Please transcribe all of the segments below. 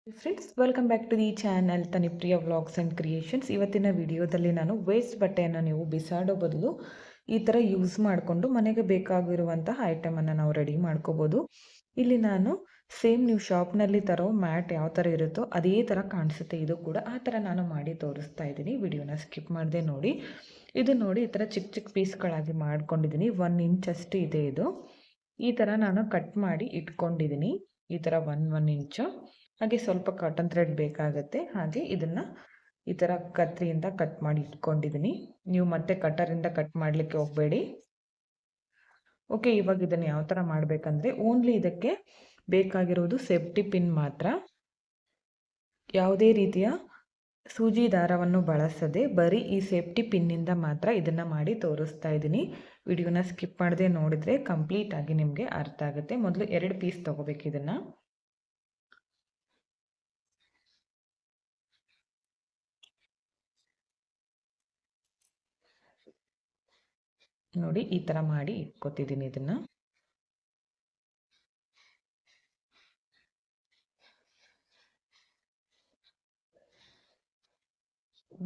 Friends welcome back to the channel Tanipriya vlogs and creations. ಇವತ್ತಿನ ವಿಡಿಯೋದಲ್ಲಿ ನಾನು ವೇಸ್ಟ್ ಬಟ್ಟೆಯನ್ನು ನೀವು ಬಿಸಾಡೋ ಬದಲು ಈ ಥರ ಯೂಸ್ ಮಾಡಿಕೊಂಡು ಮನೆಗೆ ಬೇಕಾಗಿರುವಂತಹ ಐಟಮನ್ನು ನಾವು ರೆಡಿ ಮಾಡ್ಕೋಬೋದು. ಇಲ್ಲಿ ನಾನು ಸೇಮ್ ನೀವು ಶಾಪ್ನಲ್ಲಿ ತರೋ ಮ್ಯಾಟ್ ಯಾವ ಥರ ಇರುತ್ತೋ ಅದೇ ಥರ ಕಾಣಿಸುತ್ತೆ. ಇದು ಕೂಡ ಆ ಥರ ನಾನು ಮಾಡಿ ತೋರಿಸ್ತಾ ಇದ್ದೀನಿ. ವಿಡಿಯೋನ ಸ್ಕಿಪ್ ಮಾಡದೆ ನೋಡಿ. ಇದು ನೋಡಿ ಈ ಥರ ಚಿಕ್ಕ ಚಿಕ್ಕ ಪೀಸ್ಗಳಾಗಿ ಮಾಡ್ಕೊಂಡಿದ್ದೀನಿ. 1 ಇಂಚ್ ಅಷ್ಟು ಇದೆ ಇದು. ಈ ಥರ ನಾನು ಕಟ್ ಮಾಡಿ ಇಟ್ಕೊಂಡಿದ್ದೀನಿ. ಈ ಥರ 1 ಇಂಚು. ಹಾಗೆ ಸ್ವಲ್ಪ ಕಾಟನ್ ಥ್ರೆಡ್ ಬೇಕಾಗುತ್ತೆ. ಹಾಗೆ ಇದನ್ನು ಈ ಥರ ಕತ್ರಿಯಿಂದ ಕಟ್ ಮಾಡಿ ಇಟ್ಕೊಂಡಿದ್ದೀನಿ. ನೀವು ಮತ್ತೆ ಕಟರಿಂದ ಕಟ್ ಮಾಡಲಿಕ್ಕೆ ಹೋಗಬೇಡಿ. ಓಕೆ, ಇವಾಗ ಇದನ್ನು ಯಾವ ಥರ ಮಾಡಬೇಕಂದ್ರೆ ಓನ್ಲಿ ಇದಕ್ಕೆ ಬೇಕಾಗಿರೋದು ಸೇಫ್ಟಿ ಪಿನ್ ಮಾತ್ರ. ಯಾವುದೇ ರೀತಿಯ ಸೂಜಿ ದಾರವನ್ನು ಬಳಸದೆ ಬರೀ ಈ ಸೇಫ್ಟಿ ಪಿನ್ನಿಂದ ಮಾತ್ರ ಇದನ್ನು ಮಾಡಿ ತೋರಿಸ್ತಾ ಇದ್ದೀನಿ. ವಿಡಿಯೋನ ಸ್ಕಿಪ್ ಮಾಡದೆ ನೋಡಿದರೆ ಕಂಪ್ಲೀಟಾಗಿ ನಿಮಗೆ ಅರ್ಥ ಆಗುತ್ತೆ. ಮೊದಲು 2 ಪೀಸ್ ತೊಗೋಬೇಕು. ಇದನ್ನು ನೋಡಿ ಈ ಥರ ಮಾಡಿ ಇಟ್ಕೊತಿದ್ದೀನಿ. ಇದನ್ನು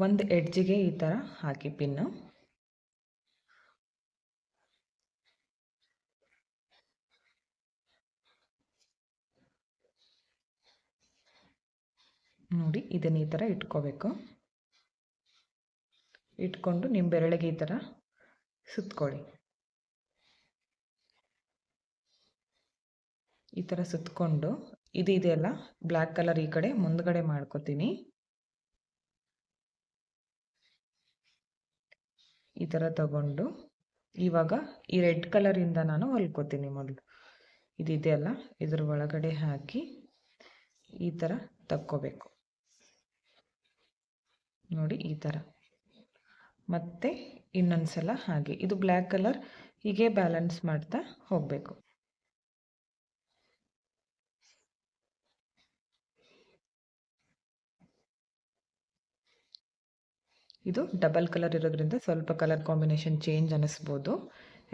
ಒಂದು ಎಡ್ಜಿಗೆ ಈ ಥರ ಹಾಕಿ ಪಿನ್ನು. ನೋಡಿ ಇದನ್ನು ಈ ಥರ ಇಟ್ಕೋಬೇಕು. ಇಟ್ಕೊಂಡು ನಿಮ್ಮ ಬೆರಳಿಗೆ ಈ ಥರ ಸುತ್ಕೊಳ್ಳಿ. ಈ ಥರ ಸುತ್ಕೊಂಡು ಇದು ಇದೆಯಲ್ಲ ಬ್ಲ್ಯಾಕ್ ಕಲರ್ ಈ ಕಡೆ ಮುಂದ್ಗಡೆ ಮಾಡ್ಕೋತೀನಿ. ಈ ಥರ ತಗೊಂಡು ಇವಾಗ ಈ ರೆಡ್ ಕಲರಿಂದ ನಾನು ಹೊಲ್ಕೋತೀನಿ. ಮೊದಲು ಇದೆಯಲ್ಲ ಇದ್ರ ಒಳಗಡೆ ಹಾಕಿ ಈ ಥರ ತಕ್ಕೋಬೇಕು. ನೋಡಿ ಈ ಥರ. ಮತ್ತೆ ಇನ್ನೊಂದು ಸಲ ಹಾಗೆ ಇದು ಬ್ಲ್ಯಾಕ್ ಕಲರ್ ಹೀಗೆ ಬ್ಯಾಲೆನ್ಸ್ ಮಾಡ್ತಾ ಹೋಗಬೇಕು. ಇದು ಡಬಲ್ ಕಲರ್ ಇರೋದ್ರಿಂದ ಸ್ವಲ್ಪ ಕಲರ್ ಕಾಂಬಿನೇಷನ್ ಚೇಂಜ್ ಅನ್ನಿಸ್ಬೋದು.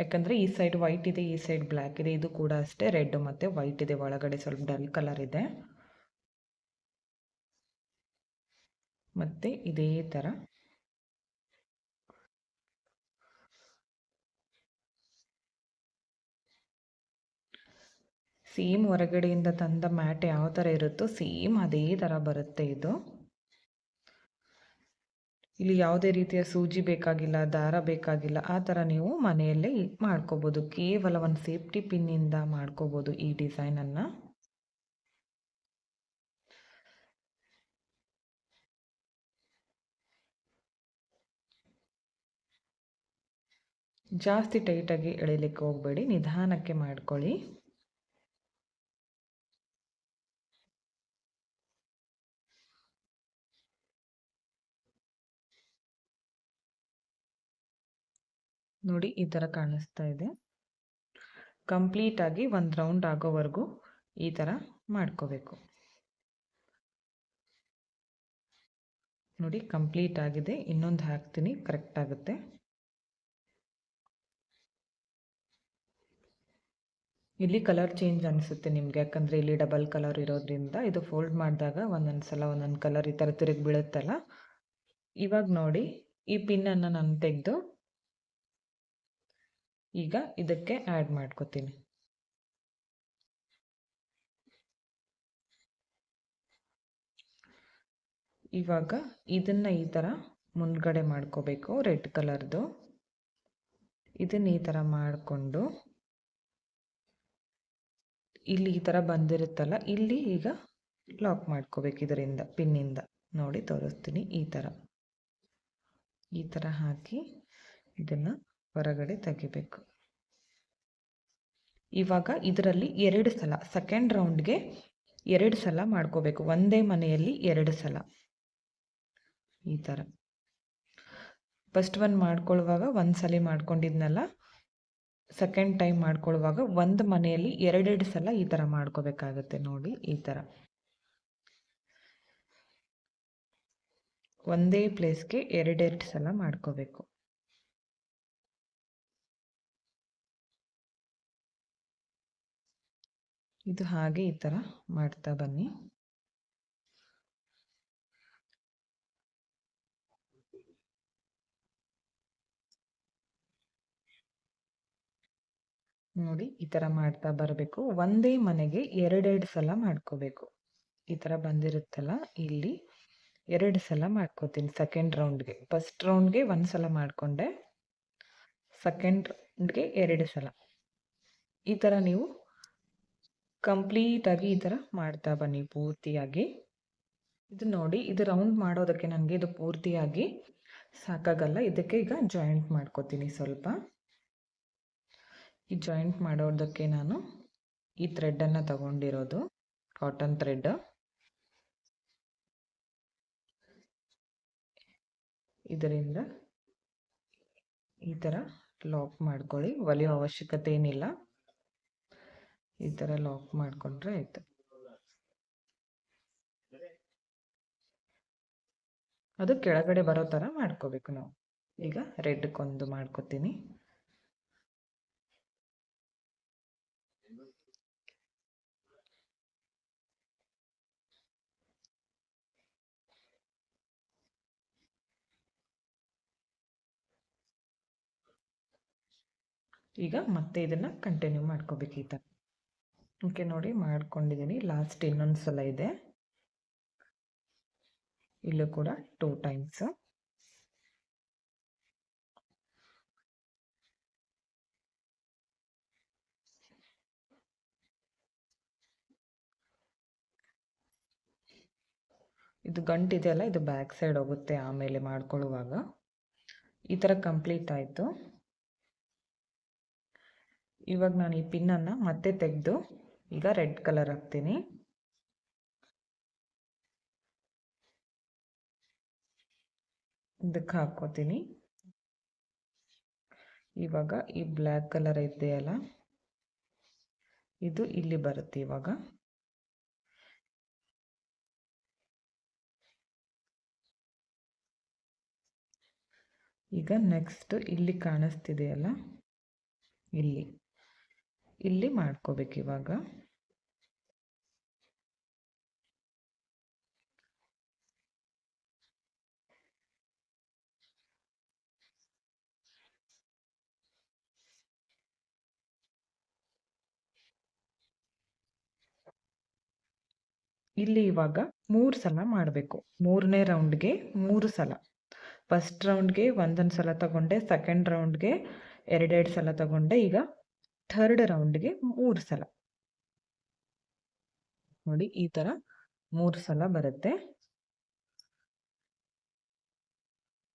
ಯಾಕಂದರೆ ಈ ಸೈಡ್ ವೈಟ್ ಇದೆ, ಈ ಸೈಡ್ ಬ್ಲ್ಯಾಕ್ ಇದೆ. ಇದು ಕೂಡ ಅಷ್ಟೇ ರೆಡ್ ಮತ್ತು ವೈಟ್ ಇದೆ. ಒಳಗಡೆ ಸ್ವಲ್ಪ ಡಲ್ ಕಲರ್ ಇದೆ. ಮತ್ತು ಇದೇ ಥರ ಸೇಮ್ ಹೊರಗಡೆಯಿಂದ ತಂದ ಮ್ಯಾಟ್ ಯಾವ ಥರ ಇರುತ್ತೋ ಸೇಮ್ ಅದೇ ಥರ ಬರುತ್ತೆ ಇದು. ಇಲ್ಲಿ ಯಾವುದೇ ರೀತಿಯ ಸೂಜಿ ಬೇಕಾಗಿಲ್ಲ, ದಾರ ಬೇಕಾಗಿಲ್ಲ. ಆ ಥರ ನೀವು ಮನೆಯಲ್ಲೇ ಮಾಡ್ಕೋಬೋದು. ಕೇವಲ ಒಂದು ಸೇಫ್ಟಿ ಪಿನ್ನಿಂದ ಮಾಡ್ಕೋಬೋದು ಈ ಡಿಸೈನನ್ನು. ಜಾಸ್ತಿ ಟೈಟಾಗಿ ಎಳಿಲಿಕ್ಕೆ ಹೋಗಬೇಡಿ, ನಿಧಾನಕ್ಕೆ ಮಾಡ್ಕೊಳ್ಳಿ. ನೋಡಿ ಈ ಥರ ಕಾಣಿಸ್ತಾ ಇದೆ. ಕಂಪ್ಲೀಟಾಗಿ ಒಂದು ರೌಂಡ್ ಆಗೋವರೆಗೂ ಈ ಥರ ಮಾಡ್ಕೋಬೇಕು. ನೋಡಿ ಕಂಪ್ಲೀಟ್ ಆಗಿದೆ. ಇನ್ನೊಂದು ಹಾಕ್ತೀನಿ, ಕರೆಕ್ಟ್ ಆಗುತ್ತೆ. ಇಲ್ಲಿ ಕಲರ್ ಚೇಂಜ್ ಅನಿಸುತ್ತೆ ನಿಮಗೆ, ಯಾಕಂದರೆ ಇಲ್ಲಿ ಡಬಲ್ ಕಲರ್ ಇರೋದ್ರಿಂದ ಇದು ಫೋಲ್ಡ್ ಮಾಡಿದಾಗ ಒಂದೊಂದು ಸಲ ಒಂದೊಂದು ಕಲರ್ ಈ ಥರ ತಿರುಗಿ ಬೀಳುತ್ತಲ್ಲ. ಇವಾಗ ನೋಡಿ ಈ ಪಿನ್ನನ್ನು ನಾನು ತೆಗೆದು ಈಗ ಇದಕ್ಕೆ ಆ್ಯಡ್ ಮಾಡ್ಕೋತೀನಿ. ಇವಾಗ ಇದನ್ನು ಈ ಥರ ಮುಂದ್ಗಡೆ ಮಾಡ್ಕೋಬೇಕು, ರೆಡ್ ಕಲರ್ದು. ಇದನ್ನು ಈ ಥರ ಮಾಡಿಕೊಂಡು ಇಲ್ಲಿ ಈ ಥರ ಬಂದಿರುತ್ತಲ್ಲ, ಇಲ್ಲಿ ಈಗ ಲಾಕ್ ಮಾಡ್ಕೋಬೇಕು ಇದರಿಂದ, ಪಿನ್ನಿಂದ. ನೋಡಿ ತೋರಿಸ್ತೀನಿ. ಈ ಥರ ಹಾಕಿ ಇದನ್ನು ಹೊರಗಡೆ ತೆಗಿಬೇಕು. ಇವಾಗ ಇದರಲ್ಲಿ 2 ಸಲ, ಸೆಕೆಂಡ್ ರೌಂಡ್ಗೆ 2 ಸಲ ಮಾಡ್ಕೋಬೇಕು. ಒಂದೇ ಮನೆಯಲ್ಲಿ 2 ಸಲ ಈ ಥರ. ಫಸ್ಟ್ ಒನ್ ಮಾಡ್ಕೊಳ್ಳುವಾಗ ಒಂದು ಸಲ ಮಾಡ್ಕೊಂಡಿದ್ನಲ್ಲ, ಸೆಕೆಂಡ್ ಟೈಮ್ ಮಾಡ್ಕೊಳ್ಳುವಾಗ ಒಂದು ಮನೆಯಲ್ಲಿ 2 ಸಲ ಈ ಥರ ಮಾಡ್ಕೋಬೇಕಾಗತ್ತೆ. ನೋಡಿ ಈ ಥರ ಒಂದೇ ಪ್ಲೇಸ್ಗೆ 2 ಸಲ ಮಾಡ್ಕೋಬೇಕು. ಇದು ಹಾಗೆ ಈ ಥರ ಮಾಡ್ತಾ ಬನ್ನಿ. ನೋಡಿ ಈ ಥರ ಮಾಡ್ತಾ ಬರಬೇಕು. ಒಂದೇ ಮನೆಗೆ ಎರಡೆರಡು ಸಲ ಮಾಡ್ಕೋಬೇಕು. ಈ ಥರ ಬಂದಿರುತ್ತಲ್ಲ, ಇಲ್ಲಿ 2 ಸಲ ಮಾಡ್ಕೋತೀನಿ ಸೆಕೆಂಡ್ ರೌಂಡ್ಗೆ. ಫಸ್ಟ್ ರೌಂಡ್ಗೆ 1 ಸಲ ಮಾಡಿಕೊಂಡೆ, ಸೆಕೆಂಡ್ ರೌಂಡ್ಗೆ 2 ಸಲ. ಈ ಥರ ನೀವು ಕಂಪ್ಲೀಟಾಗಿ ಈ ಥರ ಮಾಡ್ತಾ ಬನ್ನಿ ಪೂರ್ತಿಯಾಗಿ. ಇದು ನೋಡಿ, ಇದು ರೌಂಡ್ ಮಾಡೋದಕ್ಕೆ ನನಗೆ ಇದು ಪೂರ್ತಿಯಾಗಿ ಸಾಕಾಗಲ್ಲ. ಇದಕ್ಕೆ ಈಗ ಜಾಯಿಂಟ್ ಮಾಡ್ಕೋತೀನಿ ಸ್ವಲ್ಪ. ಈ ಜಾಯಿಂಟ್ ಮಾಡೋದಕ್ಕೆ ನಾನು ಈ ಥ್ರೆಡ್ಡನ್ನು ತಗೊಂಡಿರೋದು, ಕಾಟನ್ ಥ್ರೆಡ್. ಇದರಿಂದ ಈ ಥರ ಲಾಕ್ ಮಾಡ್ಕೊಳ್ಳಿ, ಹೊಲಿಯೋ ಅವಶ್ಯಕತೆ ಏನಿಲ್ಲ. ಈ ಥರ ಲಾಕ್ ಮಾಡಿಕೊಂಡ್ರೆ ಆಯಿತು. ಅದು ಕೆಳಗಡೆ ಬರೋ ಥರ ಮಾಡ್ಕೋಬೇಕು ನಾವು. ಈಗ ರೆಡ್ಗೊಂದು ಮಾಡ್ಕೋತೀನಿ. ಈಗ ಮತ್ತೆ ಇದನ್ನು ಕಂಟಿನ್ಯೂ ಮಾಡ್ಕೋಬೇಕು ಈ ಥರ. ಓಕೆ ನೋಡಿ, ಮಾಡ್ಕೊಂಡಿದ್ದೀನಿ. ಲಾಸ್ಟ್ ಇನ್ನೊಂದು ಸಲ ಇದೆ, ಇಲ್ಲೂ ಕೂಡ 2 ಟೈಮ್ಸ್. ಇದು ಗಂಟಿದೆಯಲ್ಲ, ಇದು ಬ್ಯಾಕ್ ಸೈಡ್ ಹೋಗುತ್ತೆ ಆಮೇಲೆ ಮಾಡ್ಕೊಳ್ಳುವಾಗ. ಈ ಥರ ಕಂಪ್ಲೀಟ್ ಆಯಿತು. ಇವಾಗ ನಾನು ಈ ಪಿನ್ನನ್ನು ಮತ್ತೆ ತೆಗೆದು ಈಗ ರೆಡ್ ಕಲರ್ ಹಾಕ್ತೀನಿ. ಇದಕ್ಕೆ ಹಾಕ್ಕೋತೀನಿ. ಇವಾಗ ಈ ಬ್ಲ್ಯಾಕ್ ಕಲರ್ ಇದೆಯಲ್ಲ, ಇದು ಇಲ್ಲಿ ಬರುತ್ತೆ. ಇವಾಗ ಈಗ ನೆಕ್ಸ್ಟ್ ಇಲ್ಲಿ ಕಾಣಿಸ್ತಿದೆಯಲ್ಲ, ಇಲ್ಲಿ ಮಾಡ್ಕೋಬೇಕು ಇವಾಗ. ಇಲ್ಲಿ ಇವಾಗ 3 ಸಲ ಮಾಡಬೇಕು. 3ನೇ ರೌಂಡ್ಗೆ 3 ಸಲ. ಫಸ್ಟ್ ರೌಂಡ್ಗೆ ಒಂದೊಂದು ಸಲ ತಗೊಂಡೆ, ಸೆಕೆಂಡ್ ರೌಂಡ್ಗೆ 2 ಸಲ ತಗೊಂಡೆ, ಈಗ ಥರ್ಡ್ ರೌಂಡ್ಗೆ 3 ಸಲ. ನೋಡಿ ಈ ಥರ 3 ಸಲ ಬರುತ್ತೆ.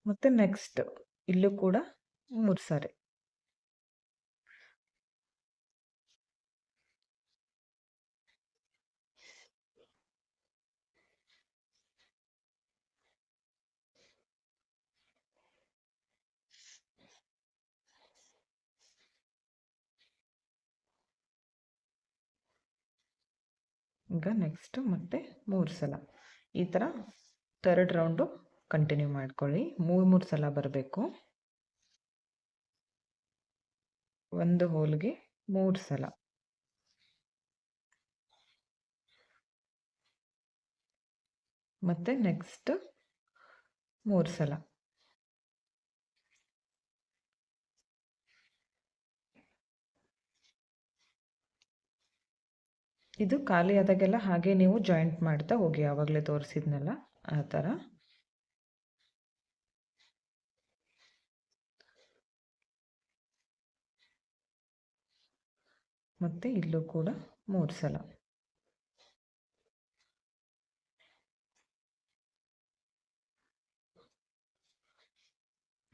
ಮತ್ತೆ ನೆಕ್ಸ್ಟ್ ಇಲ್ಲೂ ಕೂಡ 3 ಸಾರಿ. ಈಗ ನೆಕ್ಸ್ಟ್ ಮತ್ತೆ 3 ಸಲ. ಈ ಥರ ಥರ್ಡ್ ರೌಂಡು ಕಂಟಿನ್ಯೂ ಮಾಡ್ಕೊಳ್ಳಿ. 3 ಸಲ ಬರಬೇಕು. ಒಂದು ಹೋಲ್ಗೆ 3 ಸಲ. ಮತ್ತೆ ನೆಕ್ಸ್ಟ್ 3 ಸಲ. ಇದು ಖಾಲಿ ಆದಾಗೆಲ್ಲ ಹಾಗೆ ನೀವು ಜಾಯಿಂಟ್ ಮಾಡ್ತಾ ಹೋಗಿ, ಆವಾಗಲೇ ತೋರಿಸಿದ್ನಲ್ಲ ಆ ಥರ. ಮತ್ತೆ ಇಲ್ಲೂ ಕೂಡ 3 ಸಲ.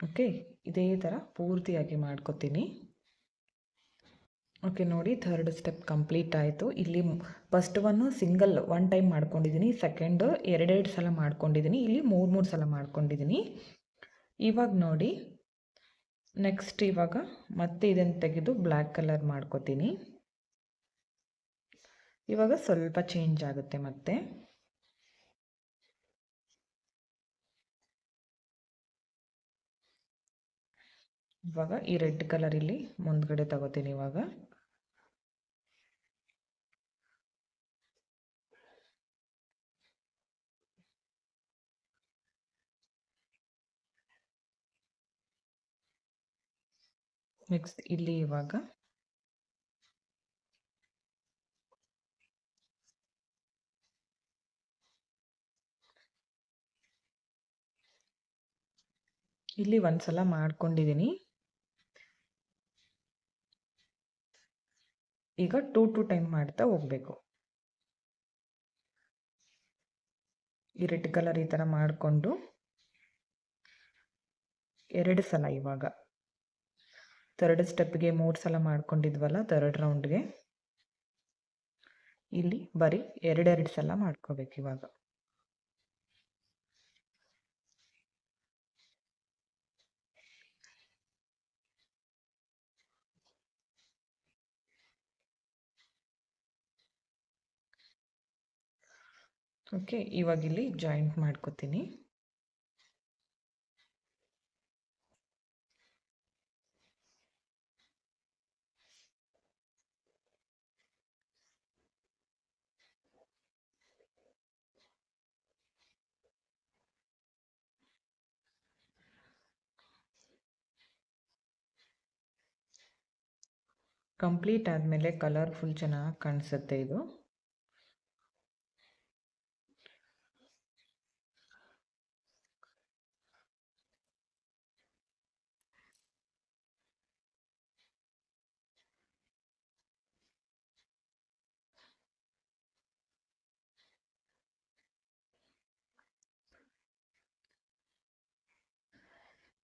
ಓಕೆ, ಇದೇ ಥರ ಪೂರ್ತಿಯಾಗಿ ಮಾಡ್ಕೊತೀನಿ. ಓಕೆ ನೋಡಿ, ಥರ್ಡ್ ಸ್ಟೆಪ್ ಕಂಪ್ಲೀಟ್ ಆಯಿತು. ಇಲ್ಲಿ ಫಸ್ಟ್ ಸಿಂಗಲ್ 1 ಟೈಮ್ ಮಾಡ್ಕೊಂಡಿದ್ದೀನಿ, ಸೆಕೆಂಡ್ 2 ಸಲ ಮಾಡ್ಕೊಂಡಿದ್ದೀನಿ, ಇಲ್ಲಿ 3 ಸಲ ಮಾಡ್ಕೊಂಡಿದ್ದೀನಿ. ಇವಾಗ ನೋಡಿ, ನೆಕ್ಸ್ಟ್ ಇವಾಗ ಮತ್ತೆ ಇದನ್ನು ತೆಗೆದು ಬ್ಲ್ಯಾಕ್ ಕಲರ್ ಮಾಡ್ಕೋತೀನಿ. ಇವಾಗ ಸ್ವಲ್ಪ ಚೇಂಜ್ ಆಗುತ್ತೆ ಮತ್ತೆ. ಇವಾಗ ಈ ರೆಡ್ ಕಲರ್ ಇಲ್ಲಿ ಮುಂದ್ಗಡೆ ತಗೋತೀನಿ. ಇವಾಗ ನೆಕ್ಸ್ಟ್ ಇಲ್ಲಿ ಇವಾಗ ಇಲ್ಲಿ ಒಂದ್ಸಲ ಮಾಡ್ಕೊಂಡಿದ್ದೀನಿ. ಈಗ 2 ಟೈಮ್ ಮಾಡ್ತಾ ಹೋಗಬೇಕು. ಈ ರೆಡ್ ಕಲರ್ ಈ ಥರ ಮಾಡಿಕೊಂಡು 2 ಸಲ, ಇವಾಗ 3rd ಸ್ಟೆಪ್ಗೆ 3 ಸಲ ಮಾಡ್ಕೊಂಡಿದ್ವಲ್ಲ 3rd ರೌಂಡ್ಗೆ, ಇಲ್ಲಿ ಬರೀ 2 ಸಲ ಮಾಡ್ಕೋಬೇಕು ಇವಾಗ. ಓಕೆ, ಇವಾಗ ಇಲ್ಲಿ ಜಾಯಿಂಟ್ ಮಾಡ್ಕೋತೀನಿ. ಕಂಪ್ಲೀಟ್ ಆದಮೇಲೆ ಕಲರ್ಫುಲ್ ಚೆನ್ನಾಗಿ ಕಾಣಿಸುತ್ತೆ ಇದು.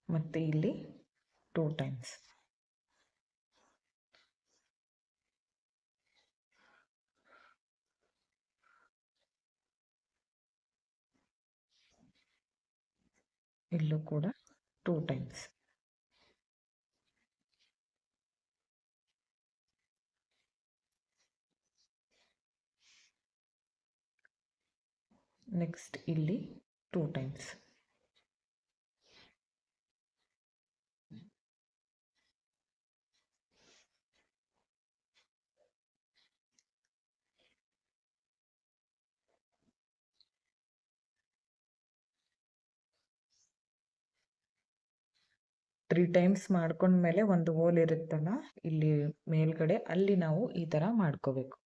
ಮತ್ತೆ ಇಲ್ಲಿ 2 ಟೈಮ್ಸ್. ಇಲ್ಲೂ ಕೂಡ 2 ಟೈಮ್ಸ್. ನೆಕ್ಸ್ಟ್ ಇಲ್ಲಿ 2 ಟೈಮ್ಸ್. ತ್ರೀ ಟೈಮ್ಸ್ ಮಾಡ್ಕೊಂಡ್ಮೇಲೆ ಒಂದು ಹೋಲ್ ಇರುತ್ತಲ್ಲ ಇಲ್ಲಿ ಮೇಲ್ಗಡೆ, ಅಲ್ಲಿ ನಾವು ಈ ಥರ ಮಾಡ್ಕೋಬೇಕು.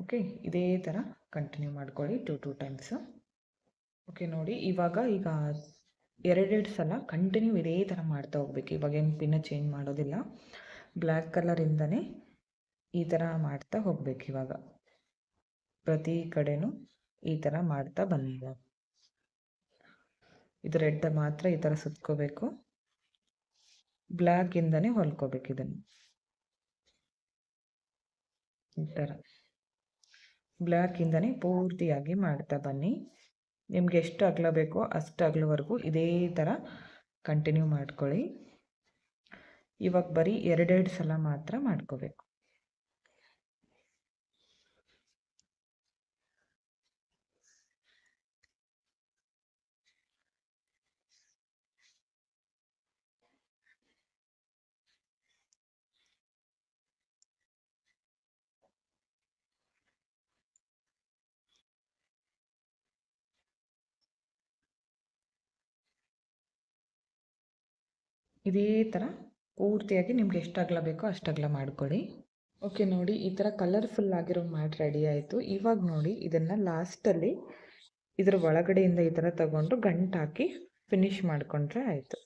ಓಕೆ, ಇದೇ ಥರ ಕಂಟಿನ್ಯೂ ಮಾಡ್ಕೊಳ್ಳಿ 2 ಟೈಮ್ಸ್. ಓಕೆ ನೋಡಿ, ಈಗ 2 ಸಲ ಕಂಟಿನ್ಯೂ ಇದೇ ಥರ ಮಾಡ್ತಾ ಹೋಗ್ಬೇಕು. ಇವಾಗ ಏನು ಪಿನ್ನ ಚೇಂಜ್ ಮಾಡೋದಿಲ್ಲ, ಬ್ಲ್ಯಾಕ್ ಕಲರಿಂದನೇ ಈ ಥರ ಮಾಡ್ತಾ ಹೋಗ್ಬೇಕು. ಇವಾಗ ಪ್ರತಿ ಕಡೆನೂ ಈ ಥರ ಮಾಡ್ತಾ ಬನ್ನಿ. ಇದು ರೆಡ್ ಮಾತ್ರ ಈ ಥರ ಸುತ್ಕೋಬೇಕು, ಬ್ಲ್ಯಾಕ್ ಇಂದನೇ ಹೊಲ್ಕೋಬೇಕು. ಇದನ್ನು ಈ ಥರ ಬ್ಲ್ಯಾಕ್ ಇಂದನೇ ಪೂರ್ತಿಯಾಗಿ ಮಾಡ್ತಾ ಬನ್ನಿ. ನಿಮ್ಗೆ ಎಷ್ಟು ಅಗಲ ಬೇಕೋ ಅಷ್ಟು ಅಗಲವರೆಗೂ ಇದೇ ಥರ ಕಂಟಿನ್ಯೂ ಮಾಡ್ಕೊಳ್ಳಿ. ಇವಾಗ ಬರೀ 2 ಸಲ ಮಾತ್ರ ಮಾಡ್ಕೋಬೇಕು. ಇದೇ ಥರ ಪೂರ್ತಿಯಾಗಿ ನಿಮ್ಗೆ ಎಷ್ಟು ಅಗಲ ಬೇಕೋ ಅಷ್ಟು ಅಗಲ ಮಾಡ್ಕೊಳ್ಳಿ. ಓಕೆ ನೋಡಿ, ಈ ಥರ ಕಲರ್ಫುಲ್ ಆಗಿರೋ ಮ್ಯಾಟ್ ರೆಡಿ ಆಯಿತು. ಇವಾಗ ನೋಡಿ, ಇದನ್ನು ಲಾಸ್ಟಲ್ಲಿ ಇದರ ಒಳಗಡೆಯಿಂದ ಈ ಥರ ತಗೊಂಡು ಗಂಟು ಹಾಕಿ ಫಿನಿಶ್ ಮಾಡಿಕೊಂಡ್ರೆ ಆಯಿತು.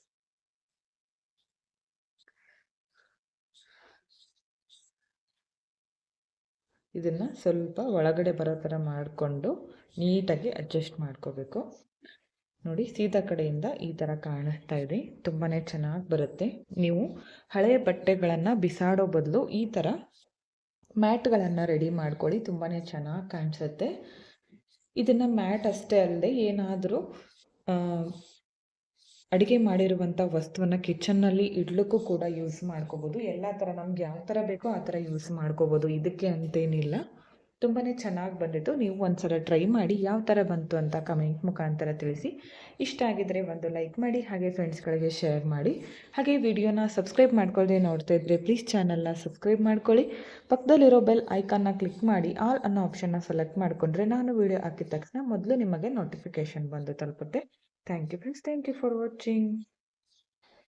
ಇದನ್ನು ಸ್ವಲ್ಪ ಒಳಗಡೆ ಬರೋ ಥರ ಮಾಡಿಕೊಂಡು ನೀಟಾಗಿ ಅಡ್ಜಸ್ಟ್ ಮಾಡ್ಕೋಬೇಕು. ನೋಡಿ, ಸೀದಾ ಕಡೆಯಿಂದ ಈ ಥರ ಕಾಣಿಸ್ತಾ ಇದೆ, ತುಂಬಾ ಚೆನ್ನಾಗಿ ಬರುತ್ತೆ. ನೀವು ಹಳೆಯ ಬಟ್ಟೆಗಳನ್ನು ಬಿಸಾಡೋ ಬದಲು ಈ ಥರ ಮ್ಯಾಟ್ಗಳನ್ನು ರೆಡಿ ಮಾಡ್ಕೊಳ್ಳಿ, ತುಂಬಾ ಚೆನ್ನಾಗಿ ಕಾಣಿಸುತ್ತೆ. ಇದನ್ನು ಮ್ಯಾಟ್ ಅಷ್ಟೇ ಅಲ್ಲದೆ ಏನಾದರೂ ಅಡುಗೆ ಮಾಡಿರುವಂಥ ವಸ್ತುವನ್ನು ಕಿಚನ್ನಲ್ಲಿ ಇಡ್ಲಿಕ್ಕೂ ಕೂಡ ಯೂಸ್ ಮಾಡ್ಕೋಬೋದು. ಎಲ್ಲ ಥರ ನಮ್ಗೆ ಯಾವ ಥರ ಬೇಕೋ ಆ ಥರ ಯೂಸ್ ಮಾಡ್ಕೋಬೋದು, ಇದಕ್ಕೆ ಅಂತೇನಿಲ್ಲ. ತುಂಬಾ ಚೆನ್ನಾಗಿ ಬಂದಿತ್ತು. ನೀವು ಒಂದ್ಸಲ ಟ್ರೈ ಮಾಡಿ ಯಾವ ಥರ ಬಂತು ಅಂತ ಕಮೆಂಟ್ ಮುಖಾಂತರ ತಿಳಿಸಿ. ಇಷ್ಟ ಆಗಿದ್ದರೆ ಒಂದು ಲೈಕ್ ಮಾಡಿ, ಹಾಗೆ ಫ್ರೆಂಡ್ಸ್ಗಳಿಗೆ ಶೇರ್ ಮಾಡಿ. ಹಾಗೆ ವಿಡಿಯೋನ ಸಬ್ಸ್ಕ್ರೈಬ್ ಮಾಡ್ಕೊಳ್ಳದೆ ನೋಡ್ತಾ ಇದ್ದರೆ ಪ್ಲೀಸ್ ಚಾನಲ್ನ ಸಬ್ಸ್ಕ್ರೈಬ್ ಮಾಡ್ಕೊಳ್ಳಿ. ಪಕ್ಕದಲ್ಲಿರೋ ಬೆಲ್ ಐಕಾನ್ನ ಕ್ಲಿಕ್ ಮಾಡಿ ಆಲ್ ಅನ್ನೋ ಆಪ್ಷನ್ನ ಸೆಲೆಕ್ಟ್ ಮಾಡಿಕೊಂಡ್ರೆ ನಾನು ವಿಡಿಯೋ ಹಾಕಿದ ತಕ್ಷಣ ಮೊದಲು ನಿಮಗೆ ನೋಟಿಫಿಕೇಷನ್ ಬಂದು ತಲುಪುತ್ತೆ. Thank you friends, thank you for watching.